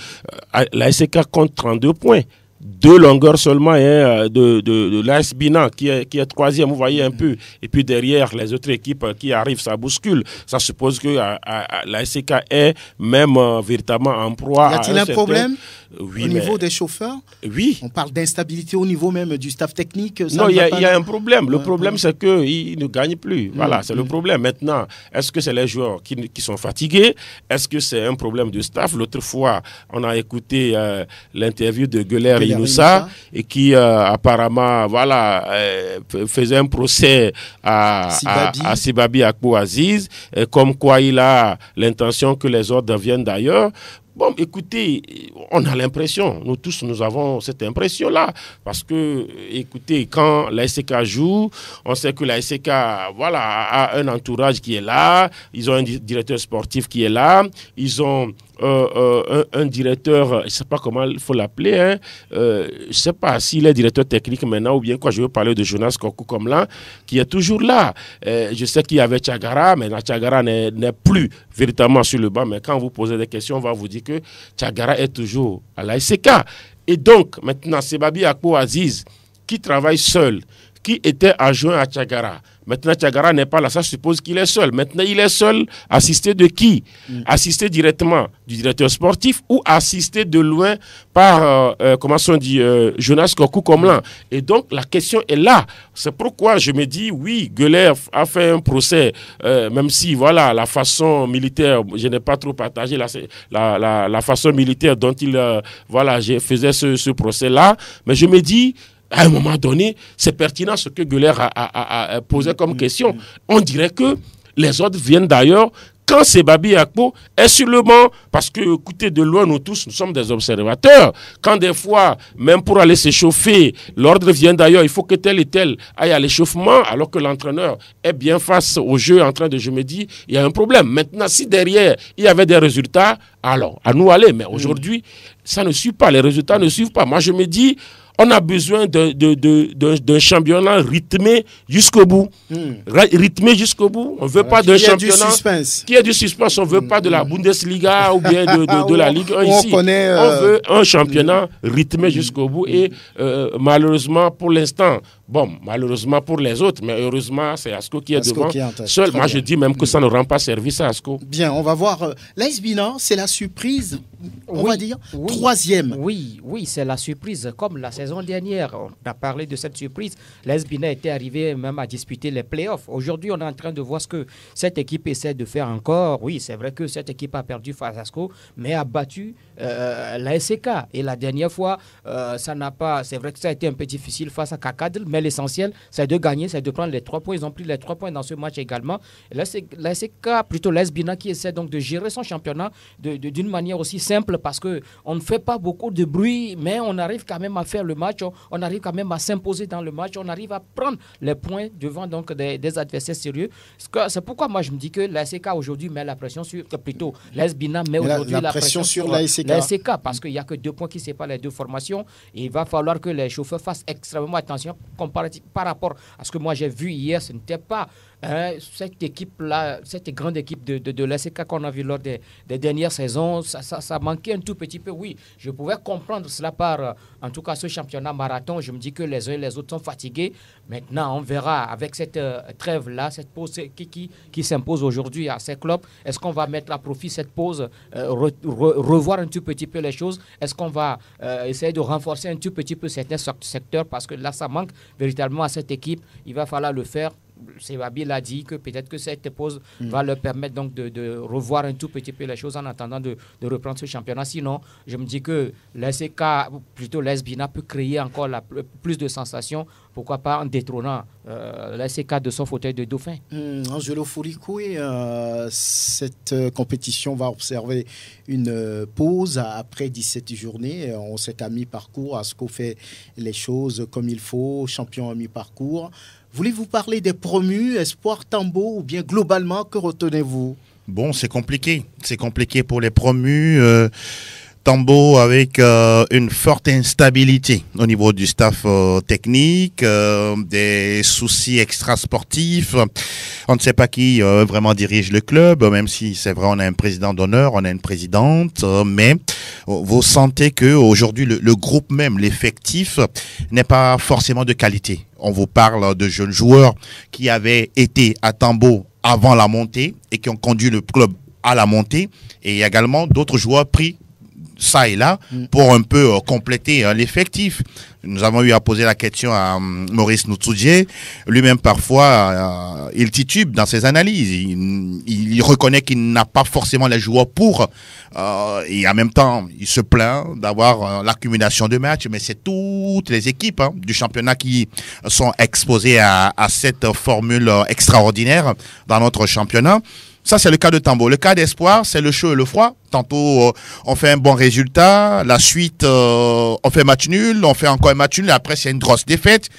la SCK compte 32 points. 2 longueurs seulement de l'AS Bina qui est troisième, vous voyez un peu. Et puis derrière, les autres équipes qui arrivent, ça bouscule. Ça suppose que la SCK est même véritablement en proie. Y a-t-il un problème au niveau des chauffeurs? Oui. On parle d'instabilité au niveau même du staff technique. Non, il y a un problème. Le problème, c'est qu'ils ne gagnent plus. Voilà, c'est le problème. Maintenant, est-ce que c'est les joueurs qui sont fatigués? Est-ce que c'est un problème de staff? L'autre fois, on a écouté l'interview de Gueuler et Inoussa, et qui apparemment faisait un procès à Sibabi Akpo Aziz, comme quoi il a l'intention que les ordres viennent d'ailleurs. Bon, écoutez, on a l'impression, nous tous, nous avons cette impression-là. Parce que, écoutez, quand la SCK joue, on sait que la SCK, a un entourage qui est là, ils ont un directeur sportif qui est là, ils ont un directeur, je ne sais pas comment il faut l'appeler, je ne sais pas s'il est directeur technique maintenant ou bien quoi, je veux parler de Jonas Kokou comme là, qui est toujours là. Je sais qu'il y avait Tchagara, mais Tchagara n'est plus véritablement sur le banc, mais quand vous posez des questions, on va vous dire que Tchagara est toujours à la SCK. Et donc, maintenant, Sibabi Akpo Aziz, qui travaille seul, qui était adjoint à Tchagara. Maintenant, Tchagara n'est pas là, ça suppose qu'il est seul. Maintenant, il est seul, assisté de qui? Assisté directement du directeur sportif ou assisté de loin par, Jonas Kokou Komlan. Et donc, la question est là. C'est pourquoi je me dis, oui, Gueuler a fait un procès, même si, la façon militaire, je n'ai pas trop partagé la façon militaire dont il faisait ce procès-là. Mais je me dis, à un moment donné, c'est pertinent ce que Gueuler a posé comme question. On dirait que les ordres viennent d'ailleurs quand c'est Babi Akpo est sur le banc, parce que, écoutez, de loin, nous tous, nous sommes des observateurs. Quand des fois, même pour aller s'échauffer, l'ordre vient d'ailleurs, il faut que tel et tel aille à l'échauffement, alors que l'entraîneur est bien face au jeu en train de, je me dis, il y a un problème. Maintenant, si derrière, il y avait des résultats, alors, à nous aller. Mais aujourd'hui, ça ne suit pas, les résultats ne suivent pas. Moi, je me dis, on a besoin d'un championnat rythmé jusqu'au bout. Rythmé jusqu'au bout. On ne veut pas d'un championnat qui est du suspense. On ne veut pas de la Bundesliga ou bien de la Ligue 1 ici. On veut un championnat rythmé jusqu'au bout. Et malheureusement, pour l'instant, malheureusement pour les autres, mais heureusement, c'est Asco qui est devant. Seul, moi, je dis même que ça ne rend pas service à Asco. Bien, on va voir. L'AS Bina, c'est la surprise, on va dire, troisième. Oui, c'est la surprise. Comme la saison dernière, on a parlé de cette surprise. L'AS Bina était arrivé même à disputer les playoffs. Aujourd'hui, on est en train de voir ce que cette équipe essaie de faire encore. Oui, c'est vrai que cette équipe a perdu face à Asco, mais a battu la SCK. Et la dernière fois, ça n'a pas. C'est vrai que ça a été un peu difficile face à Kakadl, mais l'essentiel, c'est de gagner, c'est de prendre les 3 points. Ils ont pris les 3 points dans ce match également. Et là, c'est la SCK, plutôt l'AS Bina, qui essaie donc de gérer son championnat d'une manière aussi simple, parce qu'on ne fait pas beaucoup de bruit, mais on arrive quand même à faire le match, on arrive quand même à s'imposer dans le match, on arrive à prendre les points devant donc des adversaires sérieux. C'est pourquoi moi je me dis que la SCK aujourd'hui met la pression sur, plutôt l'AS Bina met aujourd'hui la pression sur la SCK, parce qu'il n'y a que 2 points qui séparent les deux formations. Et il va falloir que les chauffeurs fassent extrêmement attention par rapport à ce que moi j'ai vu hier. Ce n'était pas cette équipe-là, cette grande équipe de l'ASK qu'on a vu lors des dernières saisons, ça manquait un tout petit peu. Oui, je pouvais comprendre cela par, en tout cas, ce championnat marathon. Je me dis que les uns et les autres sont fatigués. Maintenant, on verra avec cette trêve-là, cette pause qui s'impose aujourd'hui à ces clubs. Est-ce qu'on va mettre à profit cette pause, revoir un tout petit peu les choses? Est-ce qu'on va essayer de renforcer un tout petit peu certains secteurs? Parce que là, ça manque véritablement à cette équipe. Il va falloir le faire. Sebabi l'a dit que peut-être que cette pause va leur permettre donc de revoir un tout petit peu les choses en attendant de reprendre ce championnat. Sinon, je me dis que l'ASK, plutôt l'AS Bina, peut créer encore plus de sensations. Pourquoi pas en détrônant l'ASK de son fauteuil de dauphin. Angelo Fourikoui, cette compétition va observer une pause après 17 journées. On sait qu'à mi-parcours, Asco fait les choses comme il faut, champion à mi-parcours. Voulez-vous parler des promus, Espoir, Tambo, ou bien globalement, que retenez-vous? Bon, c'est compliqué. C'est compliqué pour les promus. Tambo avec une forte instabilité au niveau du staff technique, des soucis extrasportifs. On ne sait pas qui vraiment dirige le club, même si c'est vrai on a un président d'honneur, on a une présidente, mais vous sentez que aujourd'hui le groupe même, l'effectif, n'est pas forcément de qualité. On vous parle de jeunes joueurs qui avaient été à Tambo avant la montée et qui ont conduit le club à la montée, et également d'autres joueurs pris ça et là pour un peu compléter l'effectif. Nous avons eu à poser la question à Maurice Noutsoudjé. Lui-même, parfois, il titube dans ses analyses. Il reconnaît qu'il n'a pas forcément les joueurs pour. Et en même temps, il se plaint d'avoir l'accumulation de matchs. Mais c'est toutes les équipes du championnat qui sont exposées à cette formule extraordinaire dans notre championnat. Ça, c'est le cas de Tambo. Le cas d'Espoir, c'est le chaud et le froid. Tantôt, on fait un bon résultat. La suite, on fait match nul. On fait encore un match nul. Après, c'est une grosse défaite.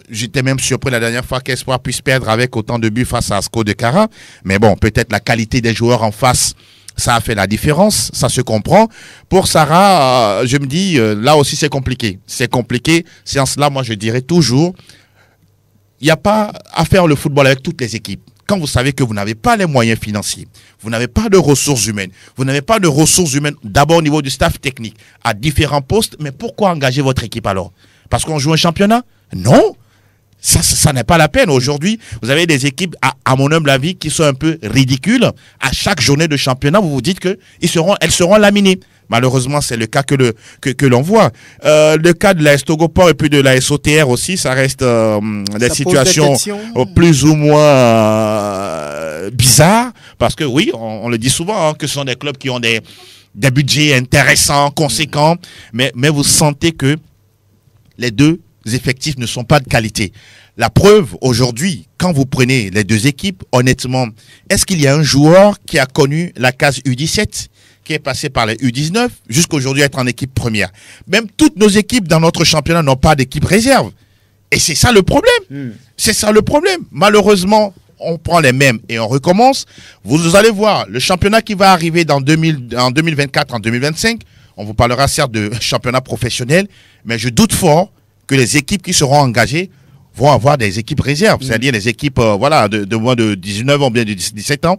J'étais même surpris la dernière fois qu'Espoir puisse perdre avec autant de buts face à Asco de Cara. Mais bon, peut-être la qualité des joueurs en face, ça a fait la différence. Ça se comprend. Pour Sarah, je me dis, là aussi, c'est compliqué. C'est compliqué. C'est en cela, moi, je dirais toujours, il n'y a pas à faire le football avec toutes les équipes. Quand vous savez que vous n'avez pas les moyens financiers, vous n'avez pas de ressources humaines, vous n'avez pas de ressources humaines d'abord au niveau du staff technique, à différents postes, mais pourquoi engager votre équipe alors? Parce qu'on joue un championnat? Non, ça n'est pas la peine. Aujourd'hui, vous avez des équipes, à mon humble avis, qui sont un peu ridicules. À chaque journée de championnat, vous vous dites qu'elles seront laminées. Malheureusement, c'est le cas que l'on voit. Le cas de la Stogopor et puis de la SOTR aussi, ça reste des situations plus ou moins bizarres. Parce que oui, on le dit souvent, que ce sont des clubs qui ont des budgets intéressants, conséquents. Mais vous sentez que les deux effectifs ne sont pas de qualité. La preuve, aujourd'hui, quand vous prenez les deux équipes, honnêtement, est-ce qu'il y a un joueur qui a connu la case U17, qui est passé par les U19, jusqu'aujourd'hui être en équipe première? Même toutes nos équipes dans notre championnat n'ont pas d'équipe réserve. Et c'est ça le problème. C'est ça le problème. Malheureusement, on prend les mêmes et on recommence. Vous allez voir, le championnat qui va arriver en 2024, en 2025, on vous parlera certes de championnat professionnel, mais je doute fort que les équipes qui seront engagées vont avoir des équipes réserves, c'est-à-dire des équipes de moins de 19 ans, bien de 17 ans.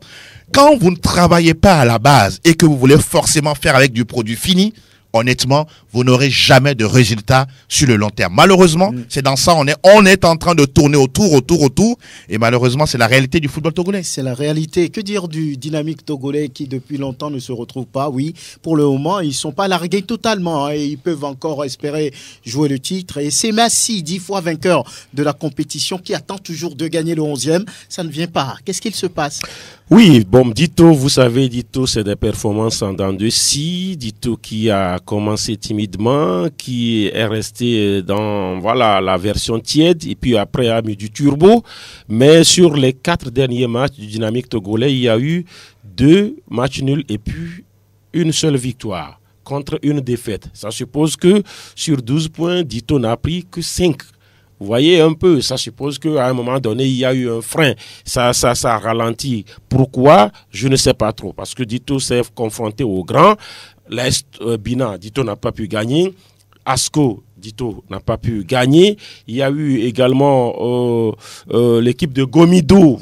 Quand vous ne travaillez pas à la base et que vous voulez forcément faire avec du produit fini, honnêtement, vous n'aurez jamais de résultats sur le long terme. Malheureusement, c'est dans ça, on est en train de tourner autour, et malheureusement, c'est la réalité du football togolais. C'est la réalité. Que dire du dynamique togolais qui, depuis longtemps, ne se retrouve pas? Oui, pour le moment, ils ne sont pas largués totalement, et ils peuvent encore espérer jouer le titre. Et c'est Massy, 10 fois vainqueur de la compétition, qui attend toujours de gagner le 11e. Ça ne vient pas. Qu'est-ce qu'il se passe? Oui, bon, Dito, vous savez, Dito, c'est des performances en dents de scie. Dito qui a commencé timidement, qui est resté dans, la version tiède, et puis après a mis du turbo. Mais sur les 4 derniers matchs du Dynamique togolais, il y a eu 2 matchs nuls et puis une seule victoire contre une défaite. Ça suppose que sur 12 points, Dito n'a pris que 5. Vous voyez un peu, ça suppose qu'à un moment donné, il y a eu un frein. Ça ralentit. Pourquoi? Je ne sais pas trop. Parce que Dito s'est confronté au grand. L'Est Bina, Dito n'a pas pu gagner. Asco, Dito n'a pas pu gagner. Il y a eu également l'équipe de Gomido,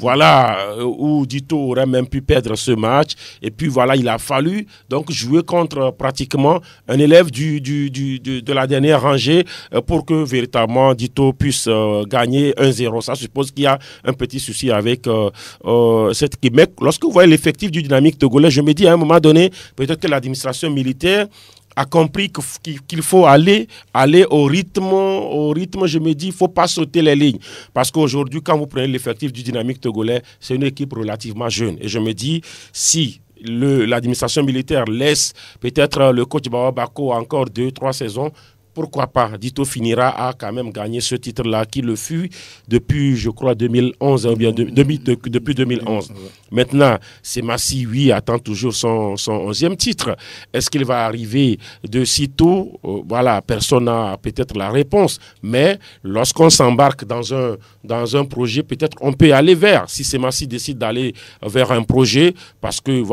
où Dito aurait même pu perdre ce match. Et puis il a fallu donc jouer contre pratiquement un élève de la dernière rangée pour que véritablement Dito puisse gagner 1-0. Ça suppose qu'il y a un petit souci avec cette équipe. Mais lorsque vous voyez l'effectif du Dynamique togolais, je me dis à un moment donné, peut-être que l'administration militaire a compris qu'il faut aller au rythme, je me dis, il ne faut pas sauter les lignes. Parce qu'aujourd'hui, quand vous prenez l'effectif du Dynamique togolais, c'est une équipe relativement jeune. Et je me dis, si l'administration militaire laisse peut-être le coach Bawa Bako encore 2-3 saisons, pourquoi pas? Dito finira à quand même gagner ce titre-là qui le fut depuis, je crois, 2011, ou bien depuis 2011. Maintenant, c'est Massy, oui, attend toujours son 11e titre. Est-ce qu'il va arriver de sitôt? Personne n'a peut-être la réponse. Mais lorsqu'on s'embarque dans un projet, peut-être on peut aller vers, si c'est Massy décide d'aller vers un projet, parce que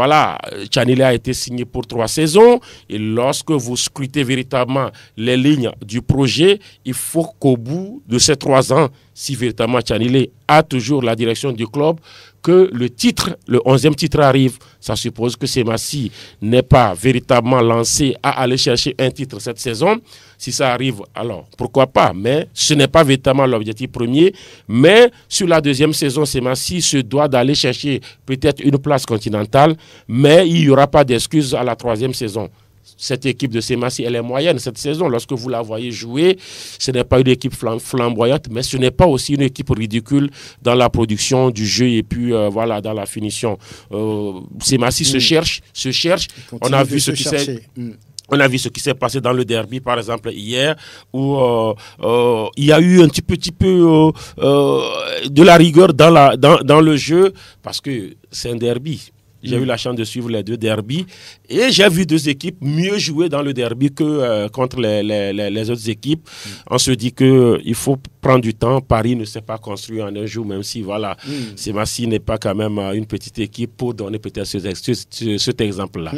Tchanilé a été signé pour 3 saisons, et lorsque vous scrutez véritablement les lignes du projet, il faut qu'au bout de ces 3 ans, si véritablement Tchanilé a toujours la direction du club, que le 11e titre arrive. Ça suppose que Massy n'est pas véritablement lancé à aller chercher un titre cette saison. Si ça arrive, alors pourquoi pas, mais ce n'est pas véritablement l'objectif premier. Mais sur la 2e saison, Massy se doit d'aller chercher peut-être une place continentale, mais il n'y aura pas d'excuse à la 3e saison. Cette équipe de Massy, elle est moyenne cette saison. Lorsque vous la voyez jouer, ce n'est pas une équipe flamboyante, mais ce n'est pas aussi une équipe ridicule dans la production du jeu et puis dans la finition. Massy se cherche. On a vu ce qui s'est... On a vu ce qui s'est passé dans le derby, par exemple, hier, où il y a eu un petit peu de la rigueur dans le jeu, parce que c'est un derby. J'ai eu la chance de suivre les 2 derbys et j'ai vu 2 équipes mieux jouer dans le derby que contre les autres équipes. On se dit qu'il faut prendre du temps. Paris ne s'est pas construit en un jour, même si Massy n'est pas quand même une petite équipe pour donner peut-être cet exemple-là.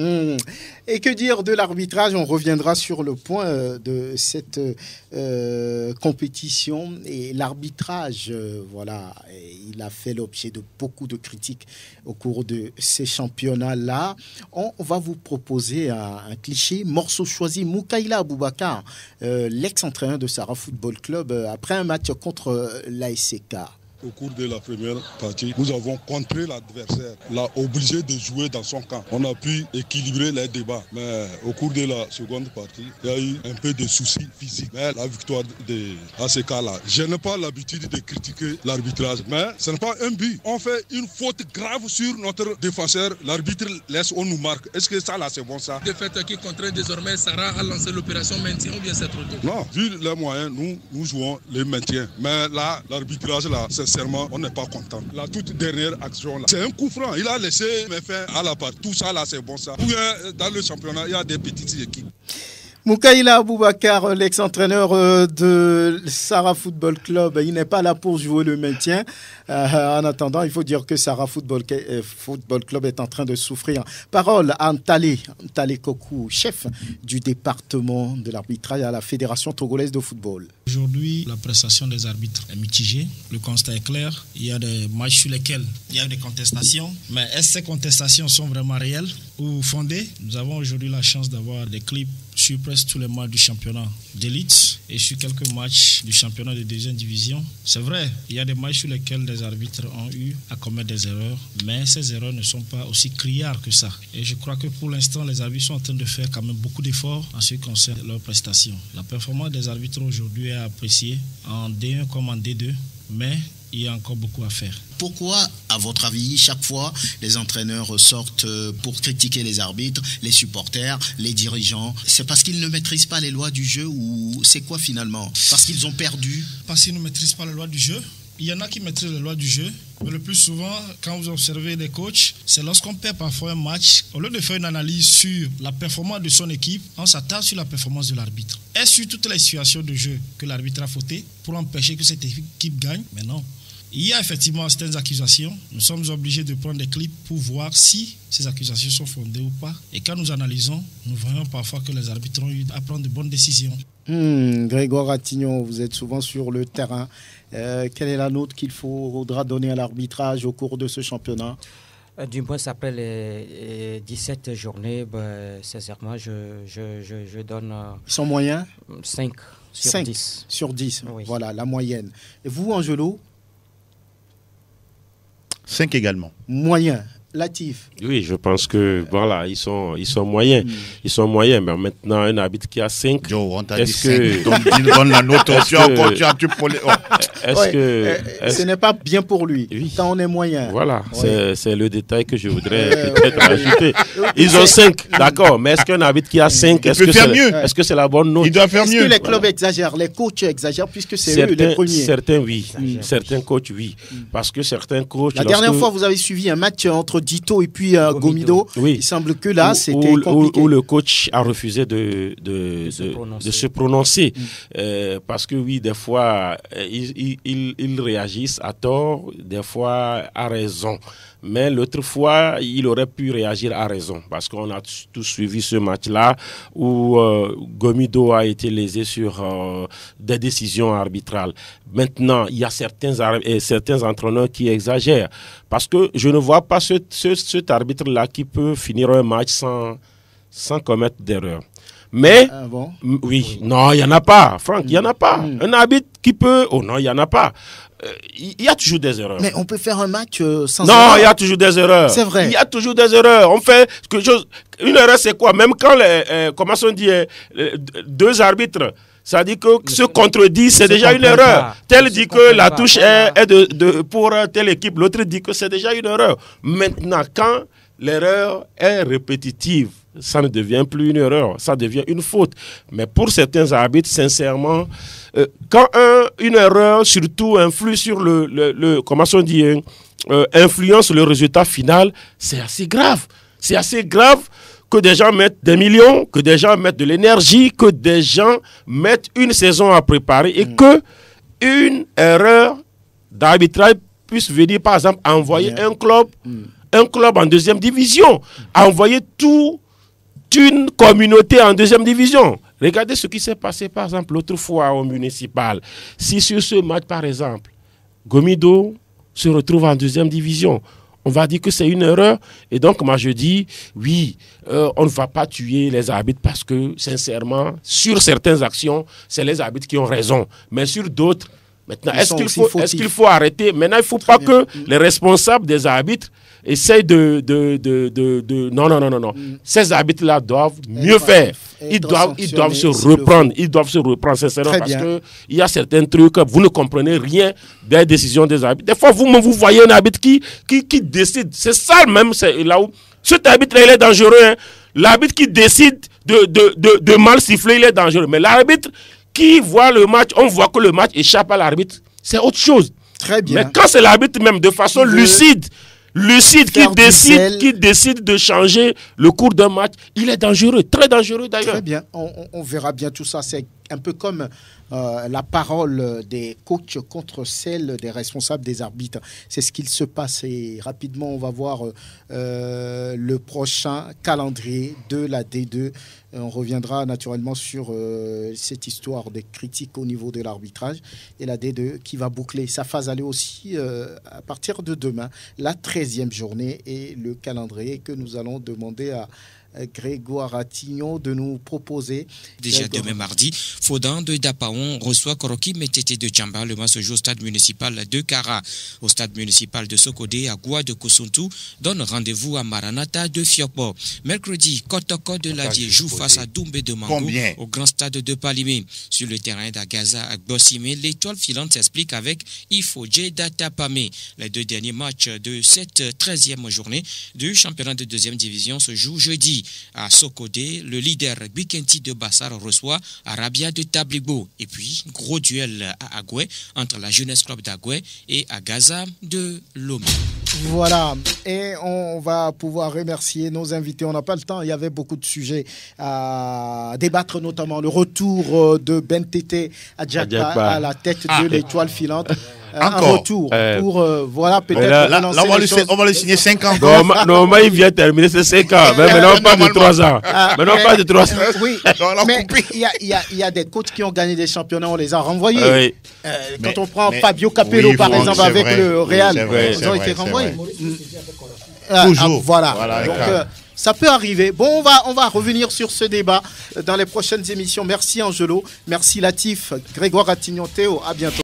Et que dire de l'arbitrage? On reviendra sur le point de cette compétition. Et l'arbitrage, il a fait l'objet de beaucoup de critiques au cours de ces championnat-là. On va vous proposer un cliché, morceau choisi, Moukaïla Aboubakar, l'ex-entraîneur de Sarah Football Club, après un match contre l'ASK. au cours de la première partie, nous avons contré l'adversaire, l'a obligé de jouer dans son camp. On a pu équilibrer les débats. Mais au cours de la seconde partie, il y a eu un peu de soucis physiques. Mais la victoire à ce cas-là, je n'ai pas l'habitude de critiquer l'arbitrage, mais ce n'est pas un but. On fait une faute grave sur notre défenseur, l'arbitre laisse, on nous marque. Est-ce que ça là c'est bon ça? Défaite qui contraint désormais Sarah à lancer l'opération maintien ou bien c'est trop tôt? Non, vu les moyens, nous jouons le maintien. Mais là, l'arbitrage là, sincèrement, on n'est pas content. La toute dernière action là, c'est un coup franc. Il a laissé mes fins à la part. Tout ça là c'est bon ça. Ou bien dans le championnat, il y a des petites équipes. Moukaïla Aboubakar, l'ex-entraîneur de Sarah Football Club, il n'est pas là pour jouer le maintien. En attendant, il faut dire que Sarah Football Club est en train de souffrir. Parole à Ntale Kokou, chef du département de l'arbitrage à la Fédération togolaise de football. Aujourd'hui, la prestation des arbitres est mitigée. Le constat est clair. Il y a des matchs sur lesquels il y a des contestations. Mais est-ce que ces contestations sont vraiment réelles ou fondées? Nous avons aujourd'hui la chance d'avoir des clips sur presque tous les matchs du championnat d'élite et sur quelques matchs du championnat de deuxième division. C'est vrai, il y a des matchs sur lesquels les arbitres ont eu à commettre des erreurs, mais ces erreurs ne sont pas aussi criardes que ça. Et je crois que pour l'instant, les arbitres sont en train de faire quand même beaucoup d'efforts en ce qui concerne leurs prestations. La performance des arbitres aujourd'hui est appréciée en D1 comme en D2, mais il y a encore beaucoup à faire. Pourquoi, à votre avis, chaque fois, les entraîneurs sortent pour critiquer les arbitres, les supporters, les dirigeants? C'est parce qu'ils ne maîtrisent pas les lois du jeu ou c'est quoi finalement? Parce qu'ils ont perdu? Parce qu'ils ne maîtrisent pas les lois du jeu. Il y en a qui maîtrisent les lois du jeu, mais le plus souvent, quand vous observez les coachs, c'est lorsqu'on perd parfois un match, au lieu de faire une analyse sur la performance de son équipe, on s'attarde sur la performance de l'arbitre. Et sur toutes les situations de jeu que l'arbitre a fauté pour empêcher que cette équipe gagne, mais non. Il y a effectivement certaines accusations. Nous sommes obligés de prendre des clips pour voir si ces accusations sont fondées ou pas. Et quand nous analysons, nous voyons parfois que les arbitres ont eu à prendre de bonnes décisions. Grégoire Attignon, vous êtes souvent sur le terrain. Quelle est la note qu'il faudra donner à l'arbitrage au cours de ce championnat? Du moins, après les 17 journées, sincèrement, je donne... Ils sont moyens? 5 sur 5 10. Sur 10, oui. Voilà, la moyenne. Et vous, Angelo? 5 également. Moyen. Latif. Oui, je pense que voilà, ils sont moyens. Ils sont moyens, mais maintenant un arbitre qui a 5. Joe, on t'a dit 5. Donc il donne la note. Ce n'est pas bien pour lui. Oui. Quand on est moyen. Voilà, c'est le détail que je voudrais peut-être ajouter. Ils ont 5, d'accord, mais est-ce qu'un arbitre qui a 5, est-ce que c'est la bonne note? Il doit faire mieux. Est-ce que les clubs exagèrent, les coachs exagèrent, puisque c'est eux les premiers? Certains, oui. Certains coachs, oui. Parce que certains coachs... La dernière fois, vous avez suivi un match entre Dito et puis Gomido. Oui. Il semble que là, c'était compliqué. Où le coach a refusé de se prononcer. Parce que oui, des fois, ils réagissent à tort, des fois à raison. Mais l'autre fois, il aurait pu réagir à raison. Parce qu'on a tous suivi ce match-là où Gomido a été lésé sur des décisions arbitrales. Maintenant, il y a certains entraîneurs qui exagèrent. Parce que je ne vois pas cet arbitre-là qui peut finir un match sans commettre d'erreur. Mais, oui, non, il n'y en a pas, Franck, il n'y en a pas. Un arbitre qui peut, non, il n'y en a pas. Il y a toujours des erreurs. Mais on peut faire un match sans erreur. Non, il y a toujours des erreurs. C'est vrai. Il y a toujours des erreurs. On fait quelque chose. Une erreur, c'est quoi? Même quand comment on dit, deux arbitres, ça dit que se contredit, c'est déjà une erreur. Tel dit que la touche est pour telle équipe, l'autre dit que c'est déjà une erreur. Maintenant, quand l'erreur est répétitive, ça ne devient plus une erreur, ça devient une faute. Mais pour certains arbitres, sincèrement, quand une erreur surtout influe sur comment on dit, influence le résultat final, c'est assez grave. C'est assez grave que des gens mettent des millions, que des gens mettent de l'énergie, que des gens mettent une saison à préparer et que une erreur d'arbitrage puisse venir, par exemple, envoyer un club en deuxième division, envoyer toute une communauté en deuxième division. Regardez ce qui s'est passé, par exemple, l'autre fois au municipal. Si sur ce match, par exemple, Gomido se retrouve en deuxième division, on va dire que c'est une erreur. Et donc, moi, je dis, oui, on ne va pas tuer les arbitres parce que, sincèrement, sur certaines actions, c'est les arbitres qui ont raison. Mais sur d'autres, Maintenant, est-ce qu'il faut arrêter? Maintenant, il ne faut pas que les responsables des arbitres essayent de... Non. Ces arbitres-là doivent mieux faire. Ils doivent se reprendre. Ils doivent se reprendre sincèrement parce qu'il y a certains trucs, vous ne comprenez rien des décisions des arbitres. Des fois, vous voyez un arbitre qui décide. C'est ça même, c'est là où... Cet arbitre-là, il est dangereux. Hein. L'arbitre qui décide de mal siffler, il est dangereux. Mais l'arbitre qui voit le match, on voit que le match échappe à l'arbitre, c'est autre chose. Très bien. Mais quand c'est l'arbitre même, de façon lucide, qui décide de changer le cours d'un match, il est dangereux, très dangereux d'ailleurs. Très bien, on verra bien tout ça. C'est un peu comme la parole des coachs contre celle des responsables des arbitres. C'est ce qu'il se passe et rapidement on va voir le prochain calendrier de la D2. On reviendra naturellement sur cette histoire des critiques au niveau de l'arbitrage et la D2 qui va boucler sa phase aller aussi à partir de demain, la 13e journée et le calendrier que nous allons demander à Grégoire Attignon de nous proposer. Déjà demain mardi, Fodan de Dapaon reçoit Koroki Metete de Djamba. Le match se joue au stade municipal de Kara. Au stade municipal de Sokodé, Agua de Kosuntu donne rendez-vous à Maranatha de Fiokbo. Mercredi, Kotoko de Ladier joue face à Doumbé de Mango au grand stade de Palimé. Sur le terrain d'Agaza à Gbossime, l'étoile filante s'explique avec Ifodje Datapame. Les deux derniers matchs de cette 13e journée du championnat de 2e division se jouent jeudi. À Sokodé, le leader Bikenti de Bassar reçoit Arabia de Tablibo. Et puis, gros duel à Agoué entre la Jeunesse Club d'Agoué et Agaza de Lomé. Voilà, et on va pouvoir remercier nos invités. On n'a pas le temps, il y avait beaucoup de sujets à débattre, notamment le retour de Bentete Adjaka à la tête de l'étoile filante. Un retour pour, voilà, peut-être... Là, on va lui signer 5 ans. Normalement, il vient terminer ses 5 ans, mais maintenant, pas de 3 ans. Maintenant, pas de 3 ans. Oui, mais il y a des coachs qui ont gagné des championnats, on les a renvoyés. Quand on prend Fabio Capello, par exemple, avec le Real, ils ont été renvoyés. Toujours. Voilà. Donc, ça peut arriver. Bon, on va revenir sur ce débat dans les prochaines émissions. Merci Angelo, merci Latif, Grégoire Attignon, Théo, à bientôt.